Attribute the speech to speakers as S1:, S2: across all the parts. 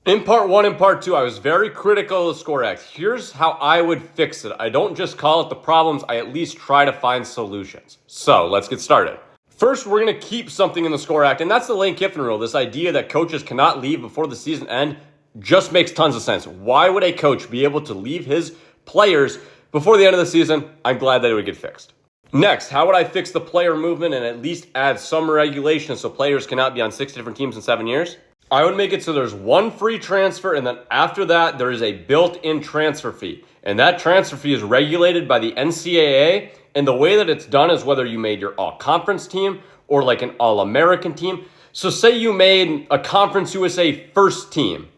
S1: In part one and part two, I was very critical of the Score Act. Here's how I would fix it. I don't just call it the problems, I at least try to find solutions. So let's get started. First, we're going to keep something in the Score Act, and that's the Lane Kiffin rule. This idea that coaches cannot leave before the season end just makes tons of sense. Why would a coach be able to leave his players before the end of the season? I'm glad that it would get fixed. Next, how would I fix the player movement and at least add some regulations so players cannot be on 6 different teams in 7 years? I would make it so there's one free transfer, and then after that, there is a built-in transfer fee. And that transfer fee is regulated by the NCAA, and the way that it's done is whether you made your all-conference team or like an all-American team. So say you made a Conference USA first team,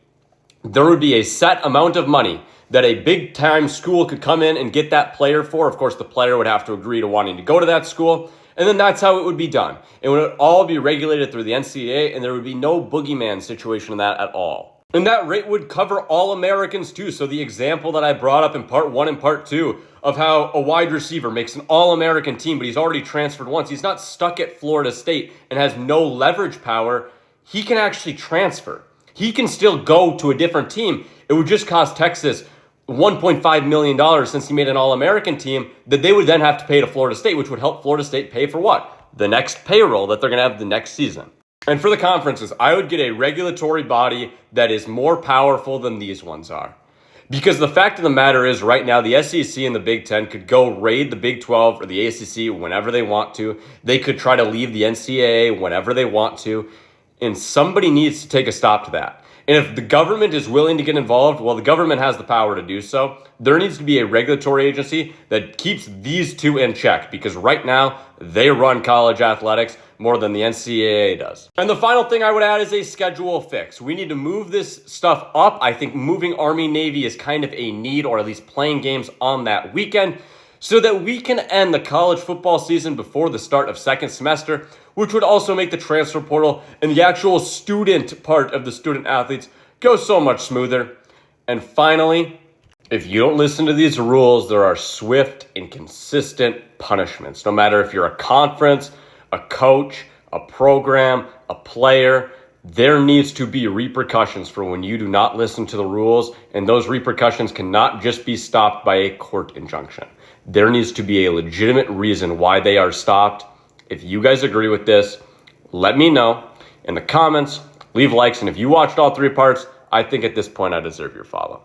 S1: there would be a set amount of money that a big-time school could come in and get that player for. Of course, the player would have to agree to wanting to go to that school. And then that's how it would be done. It would all be regulated through the NCAA, and there would be no boogeyman situation in that at all. And that rate would cover all Americans too. So the example that I brought up in part one and part two of how a wide receiver makes an all-American team, but he's already transferred once. He's not stuck at Florida State and has no leverage power. He can actually transfer. He can still go to a different team. It would just cost Texas $1.5 million since he made an All-American team that they would then have to pay to Florida State, which would help Florida State pay for what? The next payroll that they're going to have the next season. And for the conferences, I would get a regulatory body that is more powerful than these ones are. Because the fact of the matter is right now, the SEC and the Big Ten could go raid the Big 12 or the ACC whenever they want to. They could try to leave the NCAA whenever they want to. And somebody needs to take a stop to that. And if the government is willing to get involved, well, the government has the power to do so. There needs to be a regulatory agency that keeps these two in check, because right now they run college athletics more than the NCAA does. And the final thing I would add is a schedule fix. We need to move this stuff up. I think moving Army Navy is kind of a need, or at least playing games on that weekend, so that we can end the college football season before the start of second semester, which would also make the transfer portal and the actual student part of the student athletes go so much smoother. And finally, if you don't listen to these rules, there are swift and consistent punishments. No matter if you're a conference, a coach, a program, a player, there needs to be repercussions for when you do not listen to the rules, and those repercussions cannot just be stopped by a court injunction. There needs to be a legitimate reason why they are stopped. If you guys agree with this, let me know in the comments, leave likes, and if you watched all 3 parts, I think at this point I deserve your follow.